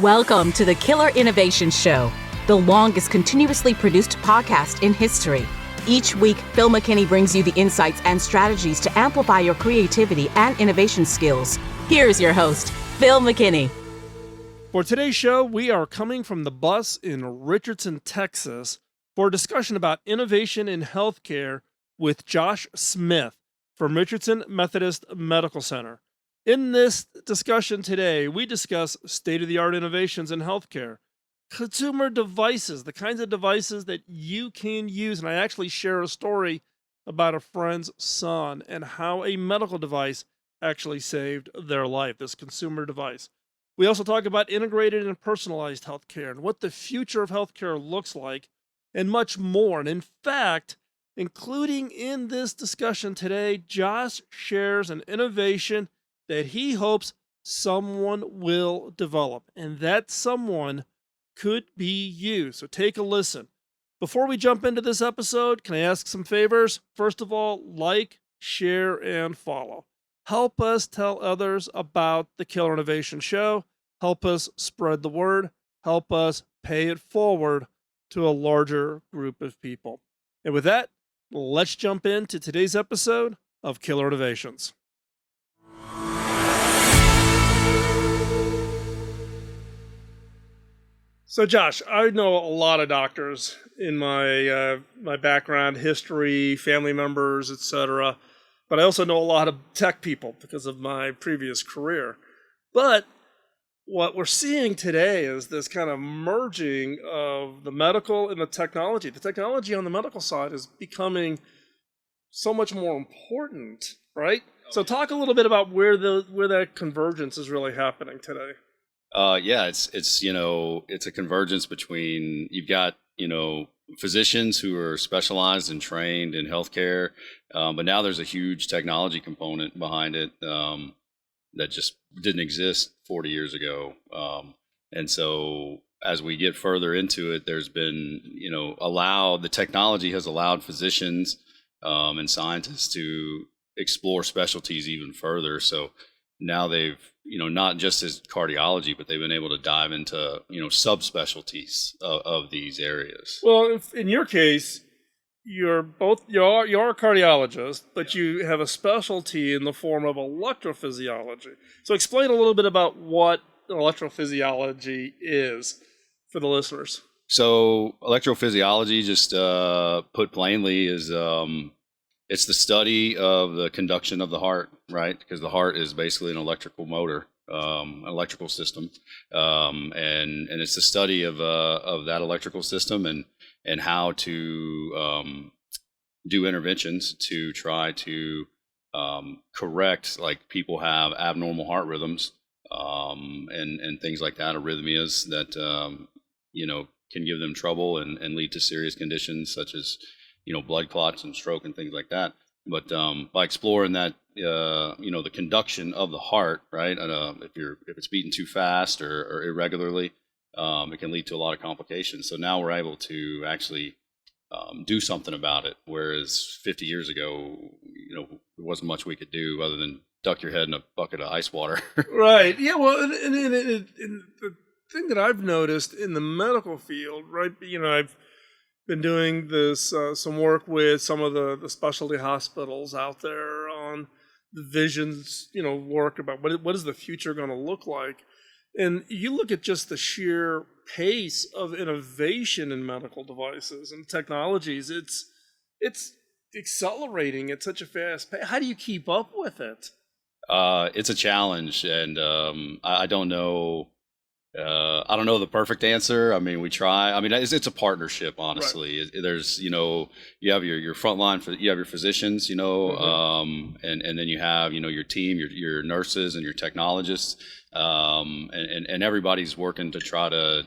Welcome to the Killer Innovation Show, the longest continuously produced podcast in history. Each week, Phil McKinney brings you the insights and strategies to amplify your creativity and innovation skills. Here's your host, Phil McKinney. For today's show, we are coming from the bus in Richardson, Texas, for a discussion about innovation in healthcare with Josh Smith from Richardson Methodist Medical Center. In this discussion today, we discuss state-of-the-art innovations in healthcare, consumer devices, the kinds of devices that you can use. And I actually share a story about a friend's son and how a medical device actually saved their life, this consumer device. We also talk about integrated and personalized healthcare and what the future of healthcare looks like and much more. And in fact, including in this discussion today, Josh shares an innovation that he hopes someone will develop, and that someone could be you. So take a listen. Before we jump into this episode, can I ask some favors? First of all, like, share, and follow. Help us tell others about the Killer Innovation Show. Help us spread the word. Help us pay it forward to a larger group of people. And with that, let's jump into today's episode of Killer Innovations. So Josh, I know a lot of doctors in my background, history, family members, etc. But I also know a lot of tech people because of my previous career. But what we're seeing today is this kind of merging of the medical and the technology. The technology on the medical side is becoming so much more important, right? So talk a little bit about where that convergence is really happening today. It's a convergence between, you've got, physicians who are specialized and trained in healthcare, but now there's a huge technology component behind it that just didn't exist 40 years ago. And so as we get further into it, there's been, the technology has allowed physicians and scientists to explore specialties even further. So now they've, not just as cardiology, but they've been able to dive into, sub-specialties of these areas. Well, in your case, you're a cardiologist, but you have a specialty in the form of electrophysiology. So explain a little bit about what electrophysiology is for the listeners. So electrophysiology, just put plainly, is it's the study of the conduction of the heart, right? Because the heart is basically an electrical motor, an electrical system, and it's the study of that electrical system and how to do interventions to try to correct, like people have abnormal heart rhythms and things like that, arrhythmias that can give them trouble and lead to serious conditions such as blood clots and stroke and things like that. But by exploring that, the conduction of the heart, right? If it's beating too fast or irregularly, it can lead to a lot of complications. So now we're able to actually do something about it. Whereas 50 years ago, there wasn't much we could do other than duck your head in a bucket of ice water. Right. Yeah. Well, and the thing that I've noticed in the medical field, right? I've been doing this some work with some of the specialty hospitals out there on the visions, work about what is the future going to look like. And you look at just the sheer pace of innovation in medical devices and technologies, it's accelerating at such a fast pace. How do you keep up with it? It's a challenge, and I don't know. I don't know the perfect answer. I mean, we try. I mean, it's a partnership, honestly. Right. There's, you have your frontline, you have your physicians, and then you have, your team, your nurses and your technologists, and everybody's working to try to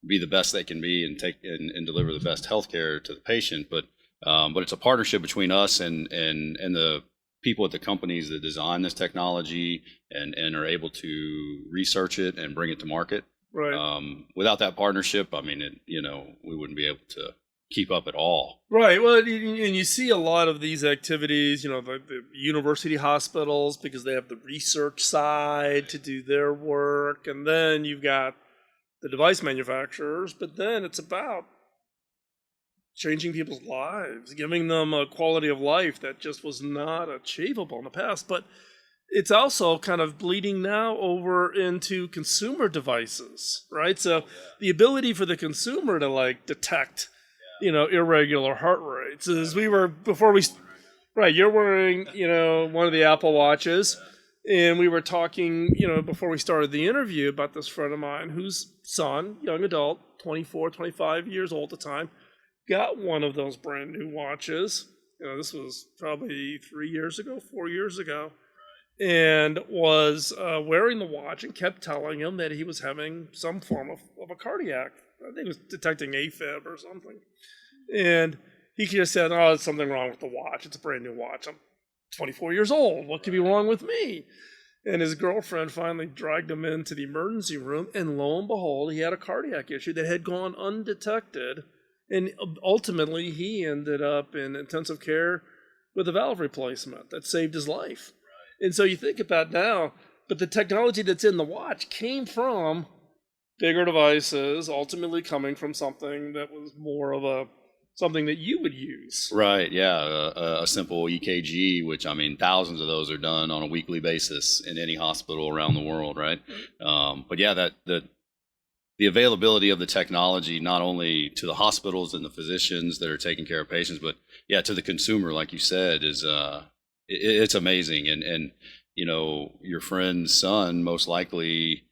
be the best they can be and take and deliver the best healthcare to the patient. But it's a partnership between us and the people at the companies that design this technology and are able to research it and bring it to market. Right. Without that partnership, I mean, we wouldn't be able to keep up at all. Right. Well, and you see a lot of these activities, the university hospitals, because they have the research side to do their work. And then you've got the device manufacturers, but then it's about changing people's lives, giving them a quality of life that just was not achievable in the past. But it's also kind of bleeding now over into consumer devices, right? So the ability for the consumer to detect, irregular heart rates is right, you're wearing, one of the Apple Watches, and we were talking, before we started the interview about this friend of mine whose son, young adult, 24, 25 years old at the time, got one of those brand new watches. This was probably 4 years ago, and was wearing the watch and kept telling him that he was having some form of a cardiac. I think it was detecting AFib or something. And he just said, "Oh, there's something wrong with the watch. It's a brand new watch. I'm 24 years old. What could be wrong with me?" And his girlfriend finally dragged him into the emergency room, and lo and behold, he had a cardiac issue that had gone undetected. And ultimately, he ended up in intensive care with a valve replacement that saved his life. And so you think about now, but the technology that's in the watch came from bigger devices, ultimately coming from something that was more of something that you would use. Right, yeah, a simple EKG, which, thousands of those are done on a weekly basis in any hospital around the world, right? But yeah, the availability of the technology, not only to the hospitals and the physicians that are taking care of patients, but yeah, to the consumer, like you said, is it's amazing. And your friend's son, most likely,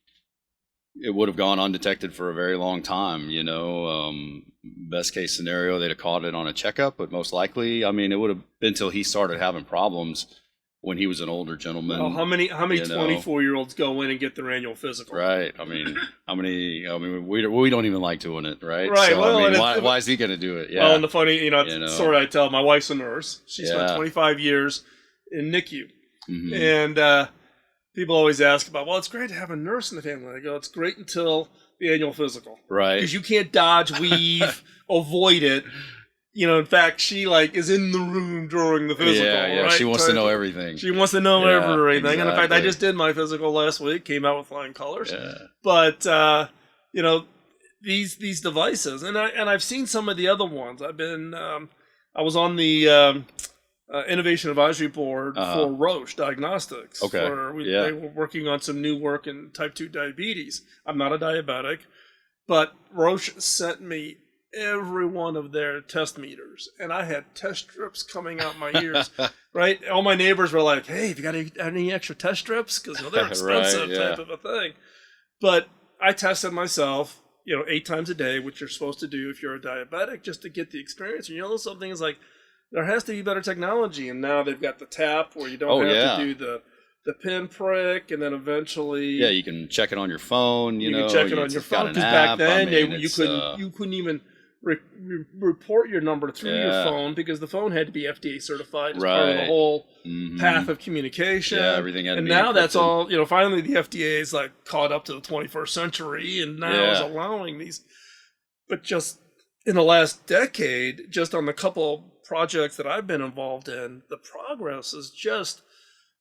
it would have gone undetected for a very long time. Best case scenario, they'd have caught it on a checkup, but most likely, it would have been until he started having problems when he was an older gentleman. Well, how many 24-year-olds go in and get their annual physical? Right. How many? We don't even like doing it, right? Right. So, why is he going to do it? Yeah. Well, and the funny, story I tell, my wife's a nurse. She spent 25 years in NICU. Mm-hmm. And people always ask about, well, it's great to have a nurse in the family. I go, it's great until the annual physical. Right. Because you can't dodge, weave, avoid it. In fact, she is in the room during the physical. Yeah, right? She wants to know everything. She wants to know everything. Exactly. And in fact, I just did my physical last week, came out with flying colors. Yeah. But these devices, and I've seen some of the other ones. I've been I was on the Innovation Advisory Board for Roche Diagnostics. Okay. They were working on some new work in type 2 diabetes. I'm not a diabetic, but Roche sent me every one of their test meters, and I had test strips coming out my ears. Right? All my neighbors were like, "Hey, have you got any extra test strips? Because they're expensive." Right, yeah. Type of a thing. But I tested myself, 8 times a day, which you're supposed to do if you're a diabetic, just to get the experience. And something is there has to be better technology, and now they've got the tap where you don't have to do the pinprick, and then eventually you can check it on your phone. You can check it on your phone, because back then you couldn't even report your number through your phone, because the phone had to be FDA certified as part of the whole path of communication. Yeah, everything had to and be now encrypted. That's all. Finally the FDA is caught up to the 21st century, and now is allowing these. But just in the last decade, just on the couple projects that I've been involved in, the progress is just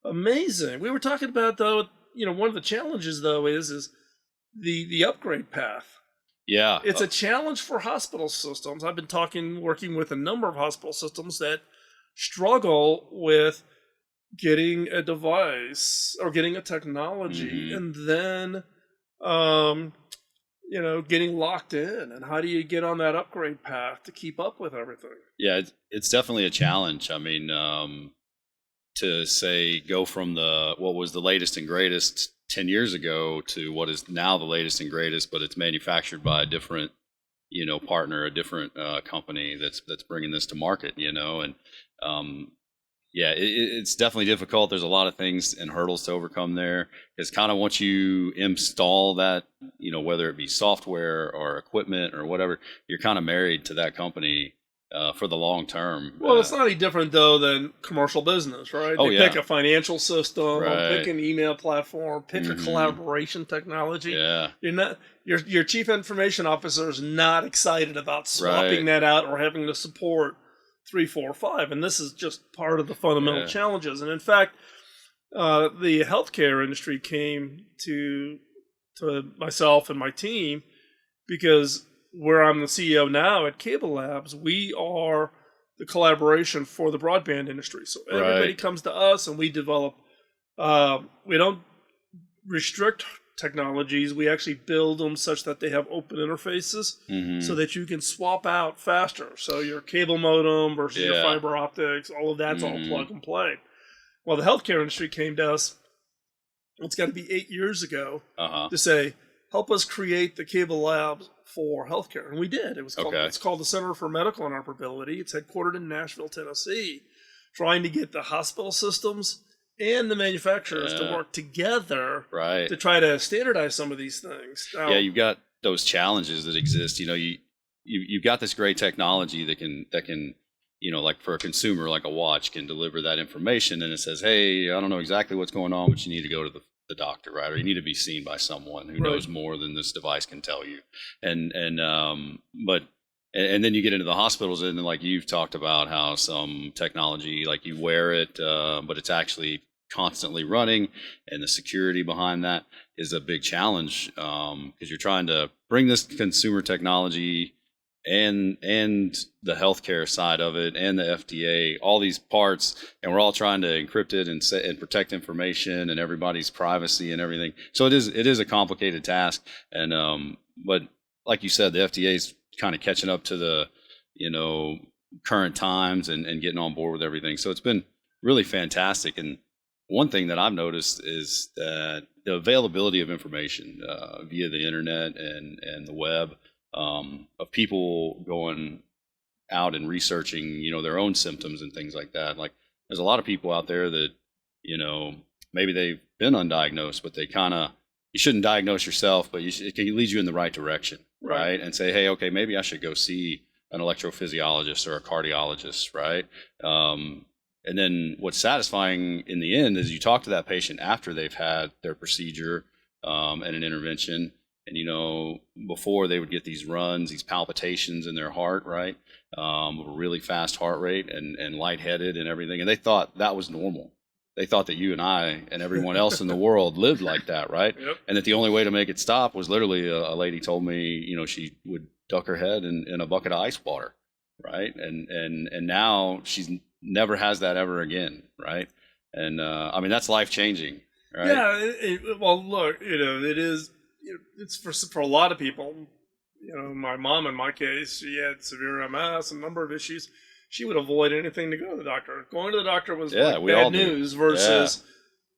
amazing. We were talking about, though, one of the challenges, though, is the upgrade path. Yeah. It's a challenge for hospital systems. I've been working with a number of hospital systems that struggle with getting a device or getting a technology, and then, getting locked in. And how do you get on that upgrade path to keep up with everything? Yeah, it's definitely a challenge. To say go from what was the latest and greatest 10 years ago to what is now the latest and greatest, but it's manufactured by a different, partner, a different company that's bringing this to market, and it's definitely difficult. There's a lot of things and hurdles to overcome there. It's kind of once you install that, whether it be software or equipment or whatever, you're kind of married to that company for the long term. Well, it's not any different though than commercial business, right? Oh, They yeah. pick a financial system, Right. pick an email platform, pick a Mhm. collaboration technology. Yeah. You're not your chief information officer is not excited about swapping Right. that out or having to support 3, 4, 5, and this is just part of the fundamental Yeah. challenges. And in fact, the healthcare industry came to myself and my team because where I'm the CEO now at Cable Labs, we are the collaboration for the broadband industry. So everybody Right. comes to us and we develop. We don't restrict technologies. We actually build them such that they have open interfaces Mhm. so that you can swap out faster. So your cable modem versus your Yeah. fiber optics, all of that's all Mhm. plug and play. Well, the healthcare industry came to us, it's got to be 8 years ago, Uh-huh. to say, help us create the cable labs for healthcare. And we did. It's called the Center for Medical Interoperability. It's headquartered in Nashville, Tennessee, trying to get the hospital systems and the manufacturers to Yeah. work together Right. to try to standardize some of these things. Now, Yeah, you've got those challenges that exist. You've got this great technology that can like for a consumer, like a watch can deliver that information, and it says, hey, I don't know exactly what's going on, but you need to go to the doctor, right? Or you need to be seen by someone who Right. knows more than this device can tell you. And then you get into the hospitals, and then like you've talked about how some technology, like you wear it, but it's actually constantly running, and the security behind that is a big challenge because you're trying to bring this consumer technology and the healthcare side of it and the FDA, all these parts, and we're all trying to encrypt it and protect information and everybody's privacy and everything. So it is a complicated task, and but like you said, the FDA is kind of catching up to the current times and getting on board with everything. So it's been really fantastic. And one thing that I've noticed is that the availability of information via the internet and the web, of people going out and researching, their own symptoms and things like that. Like there's a lot of people out there that, maybe they've been undiagnosed, but you shouldn't diagnose yourself, but it can lead you in the right direction, right? And say, hey, okay, maybe I should go see an electrophysiologist or a cardiologist, right? And then what's satisfying in the end is you talk to that patient after they've had their procedure and an intervention. And, before they would get these runs, these palpitations in their heart, right? A really fast heart rate and lightheaded and everything. And they thought that was normal. They thought that you and I and everyone else in the world lived like that, right? Yep. And that the only way to make it stop was literally a lady told me, she would duck her head in a bucket of ice water, right? And now she's never has that ever again, right? And I mean, that's life changing, right? Yeah. Well, look, it is. It's for a lot of people. My mom, in my case, she had severe MS, a number of issues. She would avoid anything to go to the doctor. Going to the doctor was like bad news versus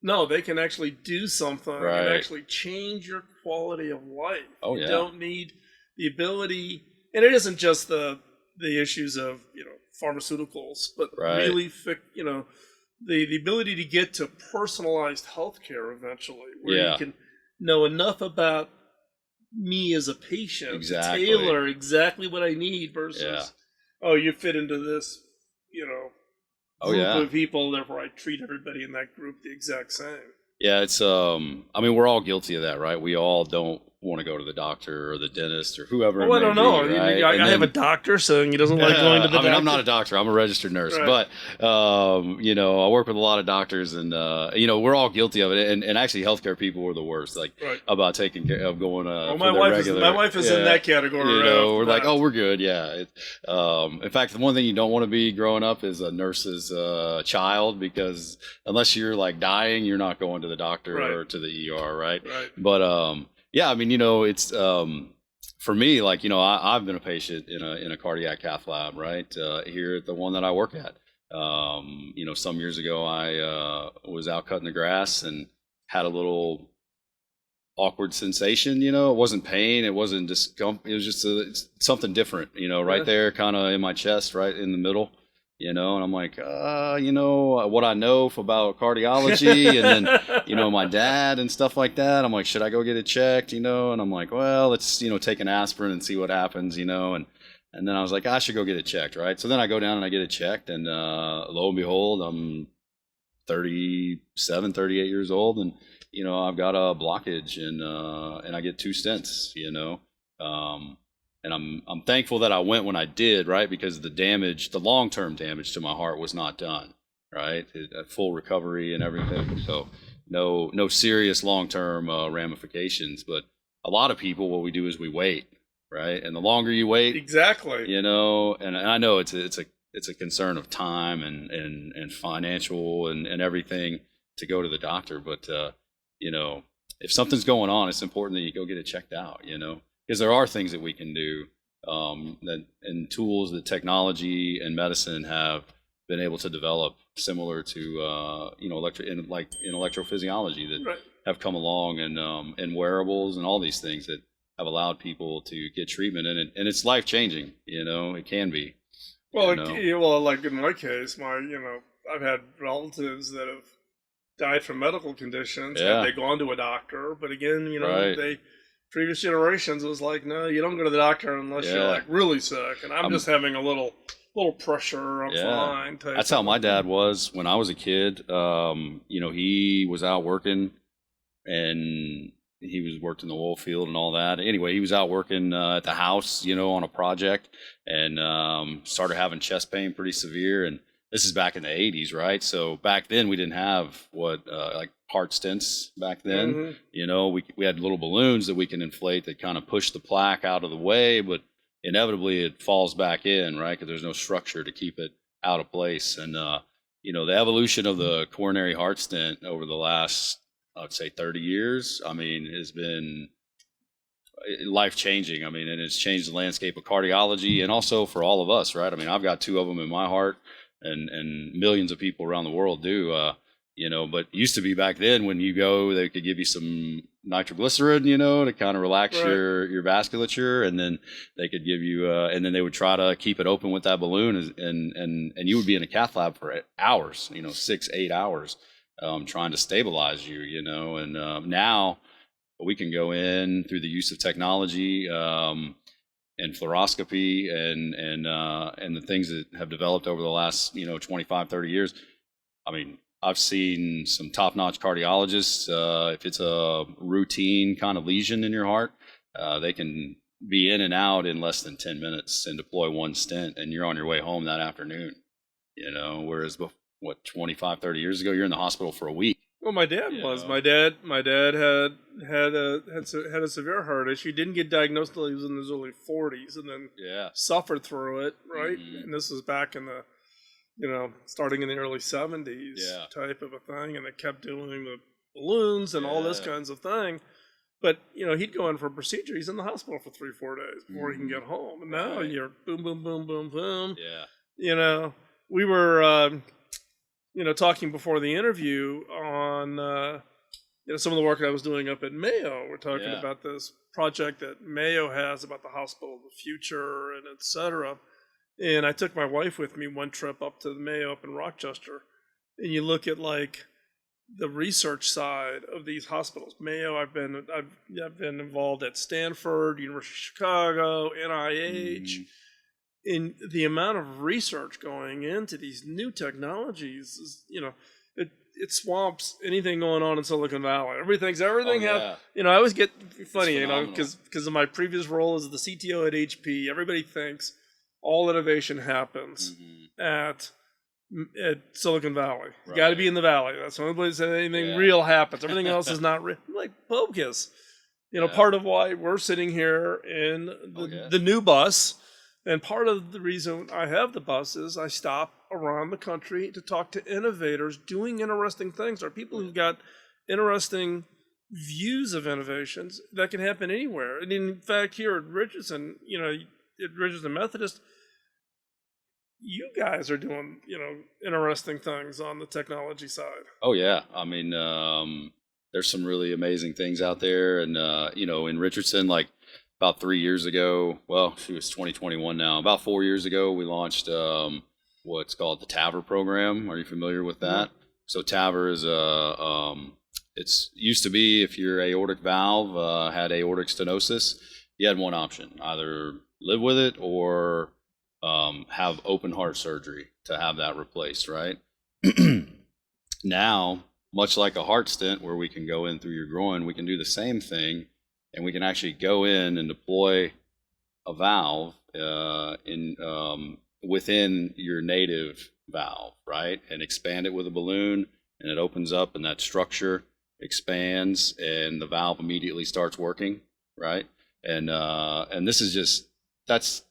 no, they can actually do something and actually change your quality of life. You don't need the ability, and it isn't just the issues of pharmaceuticals, but really the ability to get to personalized healthcare eventually, where you can know enough about me as a patient to tailor exactly what I need versus you fit into this group of people, therefore I treat everybody in that group the exact same. Yeah, it's I mean, we're all guilty of that, right? We all don't want to go to the doctor or the dentist or whoever. Well, I don't know. Right? I have a doctor saying he doesn't like going to the doctor. I'm not a doctor. I'm a registered nurse, but I work with a lot of doctors, and we're all guilty of it. And actually, healthcare people are the worst, about taking care of going. My wife is in that category. We're like, oh, we're good. Yeah. In fact, the one thing you don't want to be growing up is a nurse's child, because unless you're like dying, you're not going to the doctor or to the ER, right? But yeah, I mean, it's for me, like, I've been a patient in a cardiac cath lab, right, here at the one that I work at. Some years ago, I was out cutting the grass and had a little awkward sensation. It wasn't pain, it wasn't discomfort, it was just something different, right there, kind of in my chest, right in the middle. And I'm like, what I know about cardiology and then, my dad and stuff like that. I'm like, should I go get it checked? And I'm like, well, let's, take an aspirin and see what happens, and And then I was like, I should go get it checked, right? So then I go down and I get it checked, and lo and behold, I'm 37, 38 years old, and I've got a blockage, and I get 2 stents, and I'm thankful that I went when I did, right? Because the long-term damage to my heart was not done, right? Full recovery and everything, so no serious long-term ramifications. But a lot of people, what we do is we wait, right? And the longer you wait, exactly, and I know it's a concern of time and financial and everything to go to the doctor, but if something's going on, it's important that you go get it checked out, because there are things that we can do, and tools that technology and medicine have been able to develop, similar to in electrophysiology, that right. have come along, and wearables and all these things that have allowed people to get treatment, and it's life changing. It can be. Well, like in my case, I've had relatives that have died from medical conditions. Yeah. Had they gone to a doctor? But again, Right. Previous generations, it was like, no, you don't go to the doctor unless you're like really sick. And I'm just having a little pressure. I'm fine. That's how my dad was when I was a kid. He was out working, and he worked in the oil field and all that. Anyway, he was out working at the house, on a project, and started having chest pain pretty severe. And this is back in the 80s, right? So back then we didn't have like heart stents back then. Mm-hmm. We had little balloons that we can inflate that kind of push the plaque out of the way, but inevitably it falls back in, right? Because there's no structure to keep it out of place. And the evolution of the coronary heart stent over the last, I'd say, 30 years, has been life-changing. And it's changed the landscape of cardiology, and also for all of us, right? I've got 2 of them in my heart, and millions of people around the world do, but it used to be back then, when you go, they could give you some nitroglycerin, to kind of relax right. your vasculature, and then they could give you, and then they would try to keep it open with that balloon, and you would be in a cath lab for hours, 6-8 hours, trying to stabilize you, and now we can go in through the use of technology, and fluoroscopy, and the things that have developed over the last 25, 30 years. I've seen some top-notch cardiologists. If it's a routine kind of lesion in your heart, they can be in and out in less than 10 minutes and deploy 1 stent, and you're on your way home that afternoon. Whereas 25, 30 years ago, you're in the hospital for a week. Well, my dad was. My dad had a severe heart issue. Didn't get diagnosed until he was in his early 40s, and then suffered through it. Right, and this was back in the, starting in the early 70s type of a thing, and they kept doing the balloons and all this kinds of thing. But he'd go in for a procedure. He's in the hospital for 3-4 days before he can get home. And now you're boom, boom, boom, boom, boom. Yeah. We were. Talking before the interview on, some of the work I was doing up at Mayo. We're talking about this project that Mayo has about the hospital of the future, and et cetera. And I took my wife with me one trip up to the Mayo up in Rochester. And you look at like the research side of these hospitals. Mayo, I've been involved at Stanford, University of Chicago, NIH. In the amount of research going into these new technologies is, it swamps anything going on in Silicon Valley. Everything I always get funny, because of my previous role as the CTO at HP. Everybody thinks all innovation happens at Silicon Valley. You got to be in the Valley. That's the only place that anything real happens. Everything else is not real. Like bogus. Part of why we're sitting here in the new bus. And part of the reason I have the bus is I stop around the country to talk to innovators doing interesting things. There are people who've got interesting views of innovations that can happen anywhere. And in fact, here at Richardson, at Richardson Methodist, you guys are doing, interesting things on the technology side. Oh, yeah. There's some really amazing things out there. And, in Richardson, like, about 3 years ago, it's 2021 now. About 4 years ago, we launched what's called the TAVR program. Are you familiar with that? Mm-hmm. So TAVR is it's used to be if your aortic valve had aortic stenosis, you had one option: either live with it or have open heart surgery to have that replaced, right? Now, much like a heart stent where we can go in through your groin, we can do the same thing, and we can actually go in and deploy a valve within your native valve, right? And expand it with a balloon, and it opens up, and that structure expands, and the valve immediately starts working, right? And this is just that's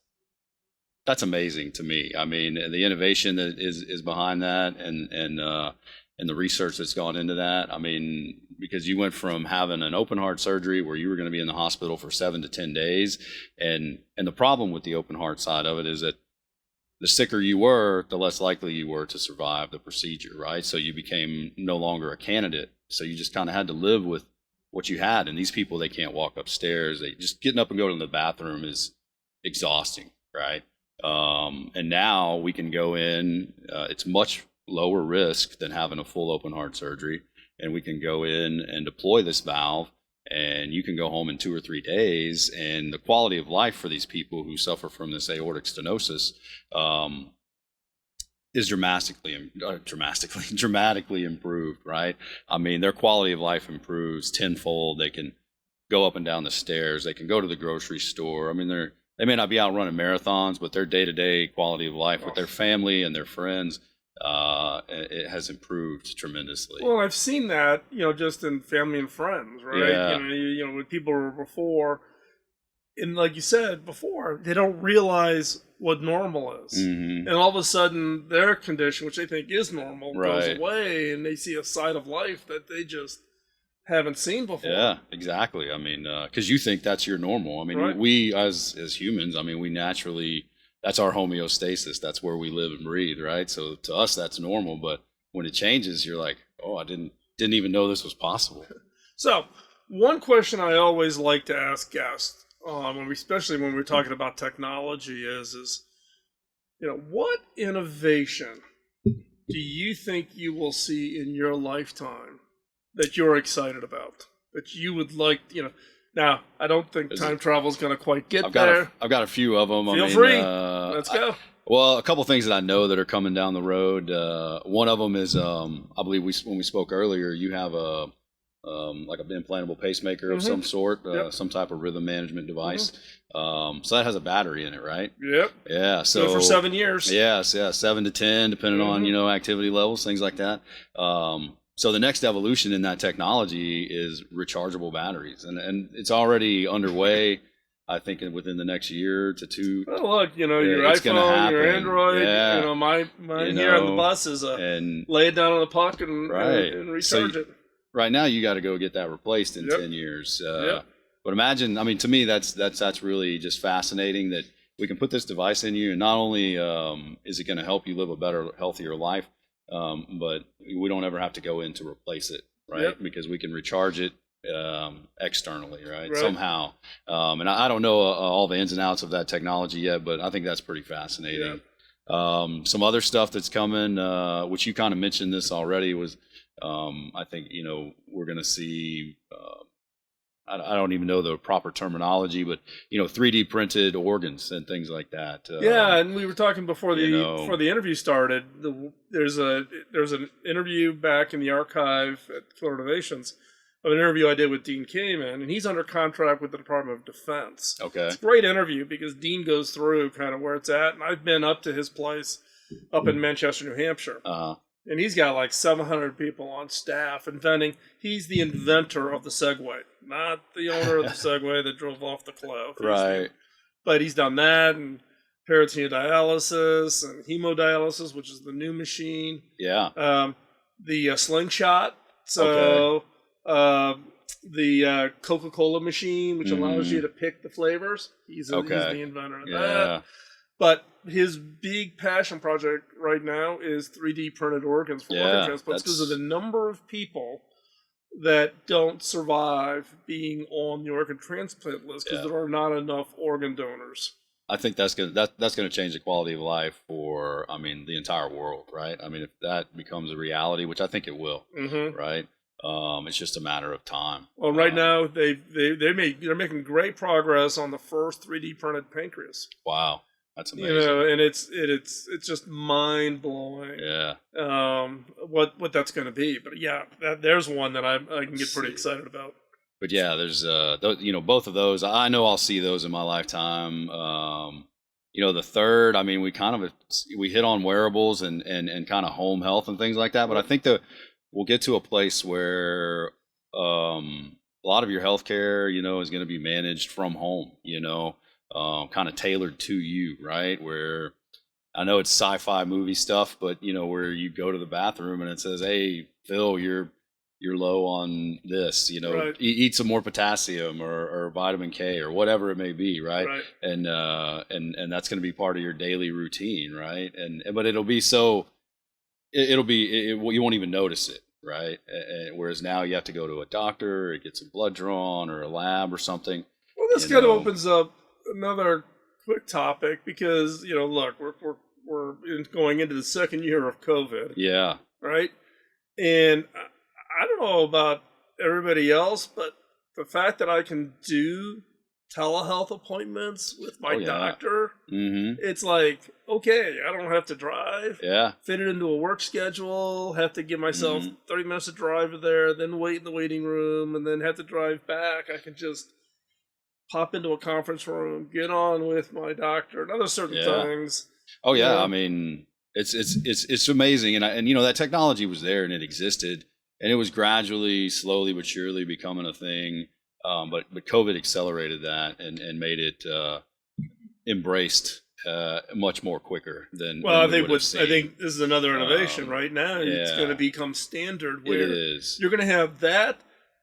amazing to me. I mean, the innovation that is behind that, and the research that's gone into that. I mean, because you went from having an open heart surgery where you were going to be in the hospital for 7 to 10 days, and the problem with the open heart side of it is that the sicker you were, the less likely you were to survive the procedure, right? So you became no longer a candidate. So you just kind of had to live with what you had. And these people, they can't walk upstairs. They just getting up and going to the bathroom is exhausting, right? And now we can go in. It's much lower risk than having a full open heart surgery, and we can go in and deploy this valve, and you can go home in 2 or 3 days, and the quality of life for these people who suffer from this aortic stenosis is dramatically improved, right? I mean, their quality of life improves tenfold. They can go up and down the stairs. They can go to the grocery store. I mean, they may not be out running marathons, but their day-to-day quality of life with their family and their friends, it has improved tremendously. Well, I've seen that, just in family and friends, right? Yeah. When people were before, and like you said before, they don't realize what normal is. Mm-hmm. And all of a sudden, their condition, which they think is normal, Right. goes away, and they see a side of life that they just haven't seen before. Yeah, exactly. I mean, because you think that's your normal. I mean, Right. we as humans, I mean, we naturally, that's our homeostasis. That's where we live and breathe, right? So to us, that's normal. But when it changes, you're like, oh, I didn't even know this was possible. So, one question I always like to ask guests, especially when we're talking about technology, is what innovation do you think you will see in your lifetime that you're excited about, that you would like, Now, I don't think time travel is going to quite get there. I've got a few of them. Feel free. Let's go. Well, a couple things that I know that are coming down the road. One of them is, I believe when we spoke earlier, you have like an implantable pacemaker of some sort, some type of rhythm management device. So that has a battery in it, right? Yep. Yeah. So good for 7 years. Yes, 7 to 10, depending on activity levels, things like that. So the next evolution in that technology is rechargeable batteries, and it's already underway. I think within the next year to two. Oh, look, your iPhone, your Android. Yeah. Mine here on the bus is lay it down on the puck and recharge it. Right now, you got to go get that replaced in 10 years. But imagine, I mean, to me, that's really just fascinating that we can put this device in you, and not only is it going to help you live a better, healthier life, but we don't ever have to go in to replace it, right? Because we can recharge it externally, right? Somehow. And I don't know all the ins and outs of that technology yet, but I think that's pretty fascinating. Some other stuff that's coming, which you kind of mentioned this already, was I think, we're going to see, I don't even know the proper terminology, but 3D printed organs and things like that. And we were talking before the interview started. There's an interview back in the archive at Killer Innovations of an interview I did with Dean Kamen, and he's under contract with the Department of Defense. Okay, it's a great interview because Dean goes through kind of where it's at, and I've been up to his place up in Manchester, New Hampshire. And he's got like 700 people on staff inventing. He's the inventor of the Segway, not the owner of the Segway that drove off the cliff. Right. But he's done that, and peritoneal dialysis and hemodialysis, which is the new machine. Yeah. The slingshot. So the Coca-Cola machine, which allows you to pick the flavors. He's the inventor of that. But his big passion project right now is 3D printed organs for organ transplants because of the number of people that don't survive being on the organ transplant list because there are not enough organ donors. I think that's gonna change the quality of life for the entire world, right? I mean, if that becomes a reality, which I think it will, right? It's just a matter of time. Well, right now they're making great progress on the first 3D printed pancreas. Wow, that's amazing. And it's just mind blowing. Yeah. What that's going to be, but yeah, there's one that I can get pretty excited about. But yeah, there's both of those. I know I'll see those in my lifetime. The third, I mean, we hit on wearables and kind of home health and things like that. But I think that we'll get to a place where a lot of your healthcare, is going to be managed from home. Kind of tailored to you, right? Where I know it's sci-fi movie stuff, but where you go to the bathroom and it says, "Hey, Phil, you're low on this, right. Eat some more potassium or vitamin K or whatever it may be, right? And that's going to be part of your daily routine, right? But you won't even notice it, right? Whereas now you have to go to a doctor or get some blood drawn or a lab or something. Well, this kind of opens up another quick topic because look, we're going into the second year of COVID. Yeah. Right. And I don't know about everybody else, but the fact that I can do telehealth appointments with my doctor, it's like, okay, I don't have to drive. Yeah. Fit it into a work schedule, have to give myself 30 minutes to drive there, then wait in the waiting room, and then have to drive back. I can just pop into a conference room, get on with my doctor, and other certain things. Oh yeah, I mean, it's amazing, and that technology was there and it existed. And it was gradually, slowly but surely becoming a thing. But COVID accelerated that and made it embraced much more quicker than. Well, I think this is another innovation right now. It's going to become standard where you're going to have that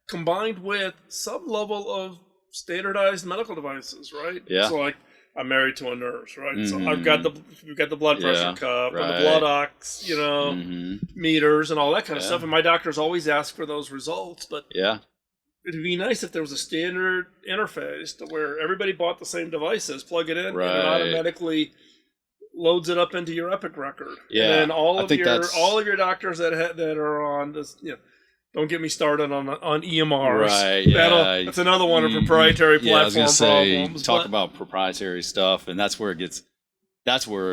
combined with some level of standardized medical devices, right? Yeah. So like, I'm married to a nurse, right? So we've got the blood pressure cuff and the blood ox, meters and all that kind of stuff. And my doctors always ask for those results. But it'd be nice if there was a standard interface to where everybody bought the same devices, plug it in, and it automatically loads it up into your Epic record. Yeah, and then all of your doctors that are on this, don't get me started on EMRs. Right. That's another one of proprietary platform I was gonna say, problems. Talk about proprietary stuff, and that's where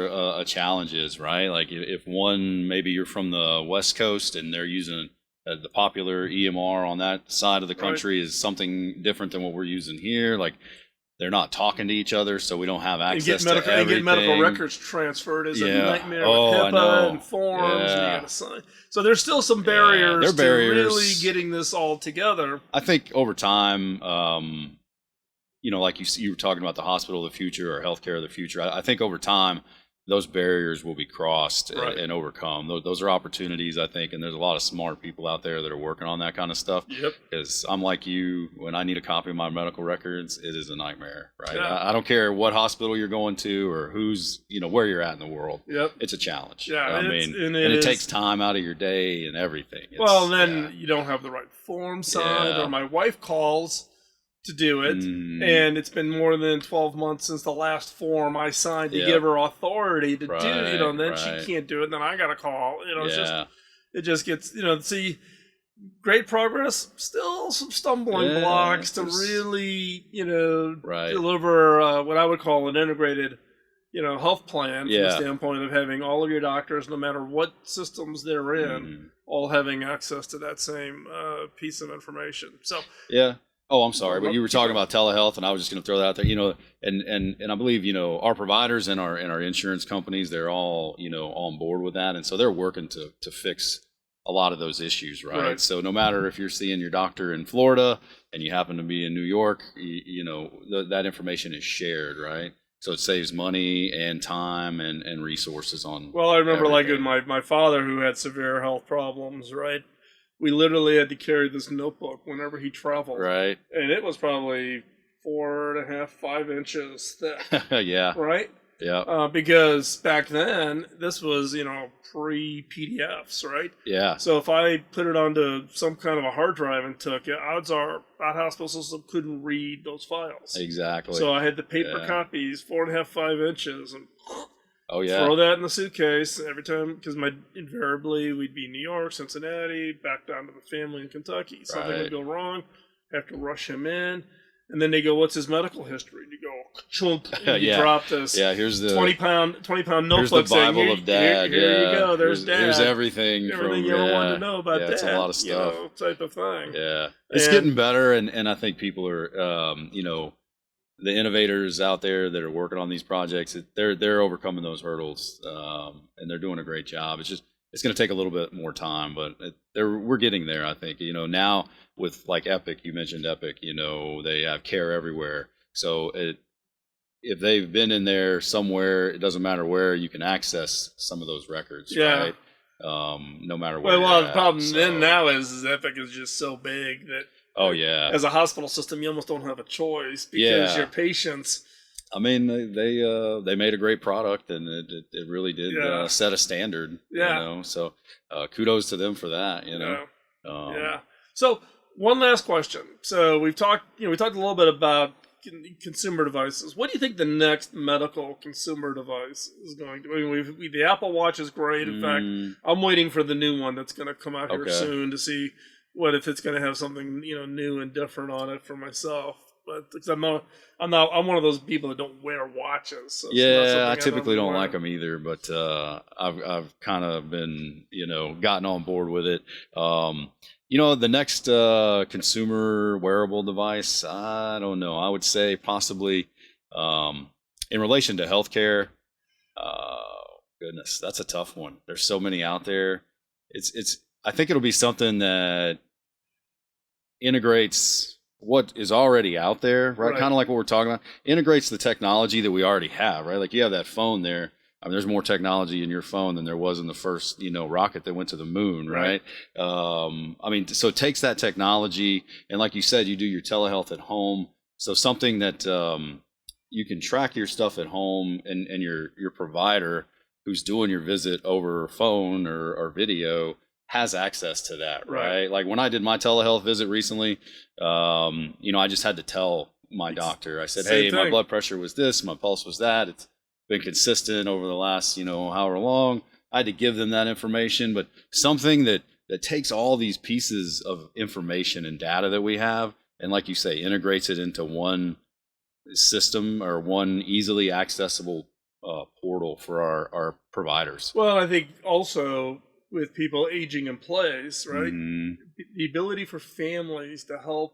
a challenge is, right? Like if one, maybe you're from the West Coast and they're using the popular EMR on that side of the country is something different than what we're using here. Like they're not talking to each other, so we don't have access to everything. And get medical records transferred is a nightmare with HIPAA and forms, and you got to sign. So there's still some barriers to really getting this all together. I think over time, like you were talking about the hospital of the future or healthcare of the future. I think over time, those barriers will be crossed and overcome. Those are opportunities, I think, and there's a lot of smart people out there that are working on that kind of stuff. Yep. Because I'm like you, when I need a copy of my medical records, it is a nightmare, right? I don't care what hospital you're going to or where you're at in the world. Yep. It's a challenge. Yeah, it takes time out of your day and everything. You don't have the right form signed, or my wife calls to do it, and it's been more than 12 months since the last form I signed to give her authority to do, and then she can't do it, and then I got to call, it just gets, see, great progress, still some stumbling blocks to really, deliver what I would call an integrated, health plan from the standpoint of having all of your doctors, no matter what systems they're in, all having access to that same piece of information. So, Oh, I'm sorry, but you were talking about telehealth, and I was just going to throw that out there. And I believe our providers and our insurance companies, they're all on board with that, and so they're working to fix a lot of those issues, right? So no matter if you're seeing your doctor in Florida and you happen to be in New York, that information is shared, right? So it saves money and time and resources on. Well, I remember everything. Like my father who had severe health problems, right? We literally had to carry this notebook whenever he traveled. Right. And it was probably 4.5, 5 inches thick. Yeah. Right? Yeah. Because back then, this was, pre-PDFs, right? Yeah. So if I put it onto some kind of a hard drive and took it, odds are that hospital system couldn't read those files. Exactly. So I had the paper copies, 4.5, 5 inches. And Oh yeah. Throw that in the suitcase every time, because invariably we'd be in New York, Cincinnati, back down to the family in Kentucky. Something would go wrong, have to rush him in. And then they go, "What's his medical history?" And you go, chunk, and you drop this. Yeah, here's the 20-pound notebook. Here's the Bible saying, of Dad. Here you go. There's Dad. Here's everything you from ever wanted to know about Dad. It's a lot of stuff. Type of thing. Yeah, it's getting better, and I think people are, the innovators out there that are working on these projects, they're overcoming those hurdles, and they're doing a great job. It's going to take a little bit more time, but we're getting there. I think now with like Epic, you mentioned Epic. They have care everywhere. So if they've been in there somewhere, it doesn't matter where, you can access some of those records. Yeah. Right? No matter where. Well, the problem then now is Epic is just so big that. Oh yeah. As a hospital system, you almost don't have a choice because your patients. I mean, they made a great product, and it really did set a standard. Yeah. So kudos to them for that. Yeah. So one last question. So we talked a little bit about consumer devices. What do you think the next medical consumer device is going to be? I mean, the Apple Watch is great. In fact, I'm waiting for the new one that's going to come out here soon to see if it's going to have something new and different on it for myself. But because I'm one of those people that don't wear watches. So I typically don't like them either. But I've kind of been gotten on board with it. The next consumer wearable device, I don't know. I would say possibly in relation to healthcare. Goodness, that's a tough one. There's so many out there. I think it'll be something that integrates what is already out there, right? Kind of like what we're talking about. Integrates the technology that we already have, right? Like you have that phone there. I mean, there's more technology in your phone than there was in the first, rocket that went to the moon, right? So it takes that technology, and like you said, you do your telehealth at home. So something that you can track your stuff at home, and your provider who's doing your visit over phone or video has access to that, right? Like when I did my telehealth visit recently, I just had to tell my doctor. I said, "Hey, my blood pressure was this, my pulse was that. It's been consistent over the last, however long." I had to give them that information, but something that takes all these pieces of information and data that we have, and like you say, integrates it into one system or one easily accessible portal for our providers. Well, I think also with people aging in place, right? The ability for families to help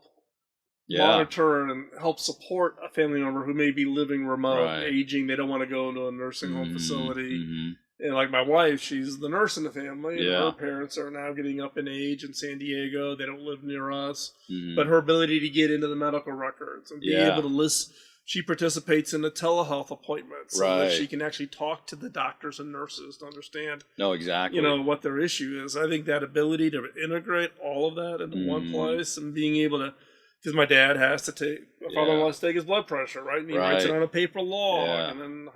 monitor and help support a family member who may be living remote, aging. They don't want to go into a nursing home facility. And like my wife, she's the nurse in the family. And her parents are now getting up in age in San Diego. They don't live near us. But her ability to get into the medical records and be able to list. She participates in the telehealth appointments so that she can actually talk to the doctors and nurses to understand what their issue is. I think that ability to integrate all of that into one place and being able to, because my dad has to take, my father-in-law has to take his blood pressure, right? And he writes it on a paper log, and then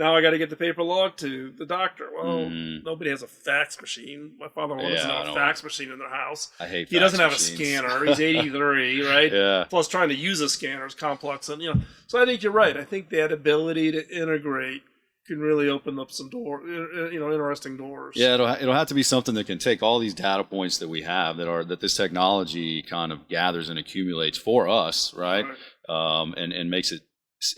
I got to get the paper log to the doctor. Well, nobody has a fax machine. My father-in-law doesn't have a fax machine in their house. I hate He doesn't have a scanner. He's 83, right? . Plus, trying to use a scanner is complex, and So I think you're right. I think that ability to integrate can really open up some interesting doors. Yeah, it'll have to be something that can take all these data points that we have that this technology kind of gathers and accumulates for us, right? And makes it.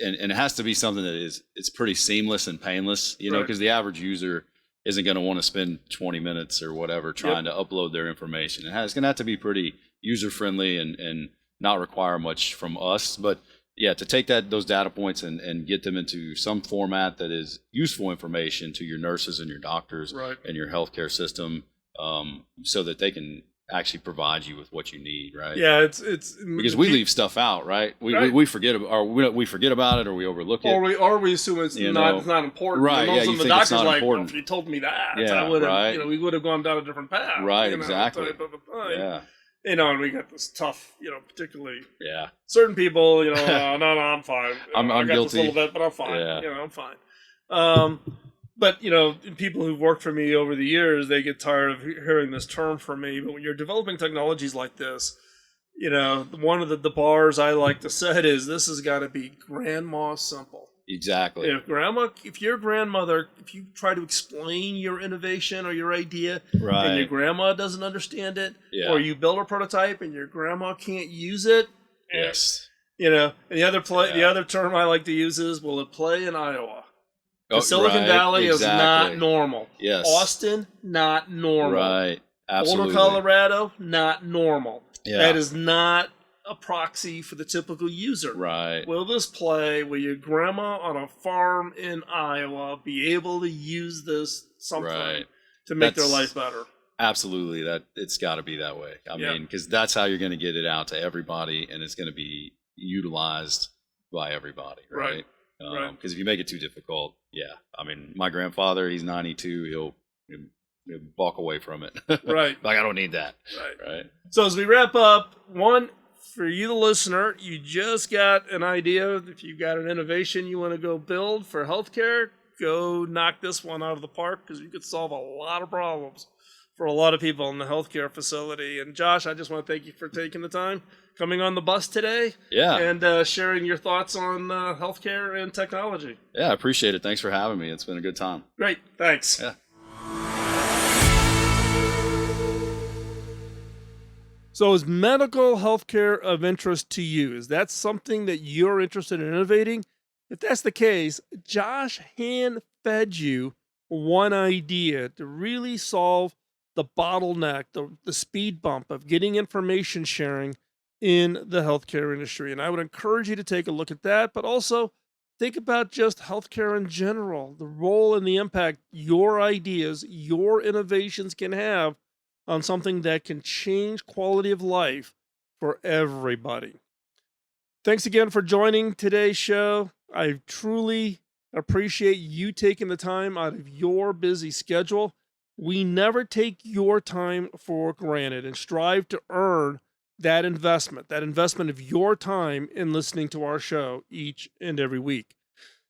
And it has to be something that it's pretty seamless and painless, because the average user isn't going to want to spend 20 minutes or whatever trying to upload their information. It's going to have to be pretty user friendly and not require much from us. But to take those data points and get them into some format that is useful information to your nurses and your doctors and your healthcare system, so that they can actually provide you with what you need, right? Yeah, it's because we leave stuff out, right? We forget we forget about it, or we overlook it, or we assume it's not important, right? And you the think doctor's it's not like, important. Well, if you told me that, I would have, we would have gone down a different path, right? Exactly. And we got this tough, particularly certain people, no, I'm fine. I'm I got guilty this little bit, but I'm fine. I'm fine. But, people who've worked for me over the years, they get tired of hearing this term from me. But when you're developing technologies like this, one of the bars I like to set is this has got to be grandma simple. Exactly. If your grandmother, if you try to explain your innovation or your idea, Right. and your grandma doesn't understand it, Yeah. or you build a prototype and your grandma can't use it, Yes. and the other term I like to use is, will it play in Iowa? Silicon right. Valley is not Exactly. normal. Yes. Austin, not normal. Right. Absolutely. Boulder, Colorado, not normal. Yeah. That is not a proxy for the typical user. Right. Will this play? Will your grandma on a farm in Iowa be able to use this something to make their life better? Absolutely. That it's got to be that way. I mean, because that's how you're going to get it out to everybody, and it's going to be utilized by everybody, right? Because if you make it too difficult, I mean, my grandfather, he's 92. He'll walk away from it. Right. Like, I don't need that. Right. So as we wrap up, one, for you, the listener, you just got an idea. If you've got an innovation you want to go build for healthcare, go knock this one out of the park, because you could solve a lot of problems for a lot of people in the healthcare facility. And Josh, I just want to thank you for taking the time, coming on the bus today, and sharing your thoughts on healthcare and technology. Yeah, I appreciate it. Thanks for having me. It's been a good time. Great. Thanks. Yeah. So is medical healthcare of interest to you? Is that something that you're interested in innovating? If that's the case, Josh hand-fed you one idea to really solve the bottleneck, the speed bump of getting information sharing in the healthcare industry. And I would encourage you to take a look at that, but also think about just healthcare in general, the role and the impact your ideas, your innovations can have on something that can change quality of life for everybody. Thanks again for joining today's show. I truly appreciate you taking the time out of your busy schedule. We never take your time for granted, and strive to earn that investment of your time in listening to our show each and every week.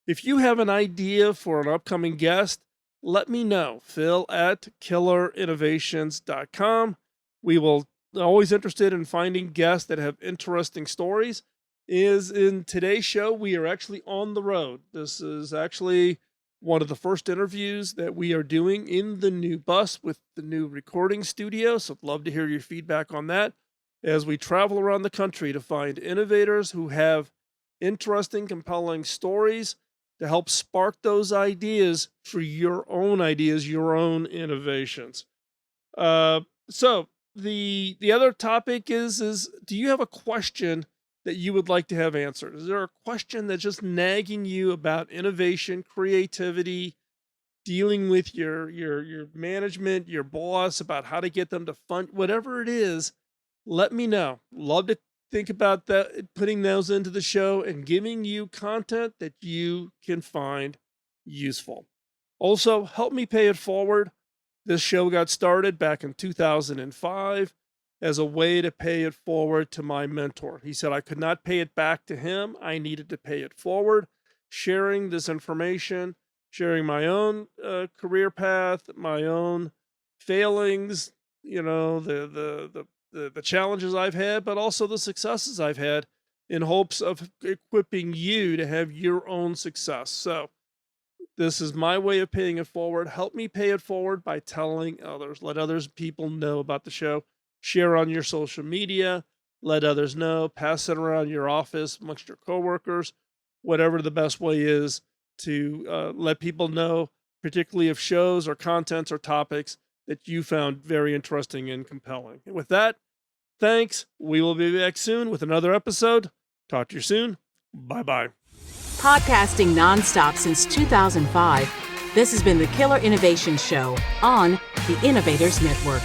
If you have an idea for an upcoming guest, let me know. Phil at killerinnovations.com. We will always interested in finding guests that have interesting stories. In today's show, we are actually on the road. This is actually one of the first interviews that we are doing in the new bus with the new recording studio. So I'd love to hear your feedback on that as we travel around the country to find innovators who have interesting, compelling stories to help spark those ideas for your own ideas, your own innovations. So the other topic is do you have a question that you would like to have answered? Is there a question that's just nagging you about innovation, creativity, dealing with your management, your boss, about how to get them to fund, whatever it is? Let me know. Love to think about that, putting those into the show and giving you content that you can find useful. Also, help me pay it forward. This show got started back in 2005 as a way to pay it forward to my mentor. He said I could not pay it back to him. I needed to pay it forward, sharing this information, sharing my own career path, my own failings, the challenges I've had, but also the successes I've had, in hopes of equipping you to have your own success. So this is my way of paying it forward. Help me pay it forward by telling others. Let others people know about the show. Share on your social media. Let others know. Pass it around your office amongst your coworkers. Whatever the best way is to let people know, particularly of shows or contents or topics that you found very interesting and compelling. And with that, thanks. We will be back soon with another episode. Talk to you soon. Bye-bye. Podcasting nonstop since 2005, this has been the Killer Innovation Show on the Innovators Network.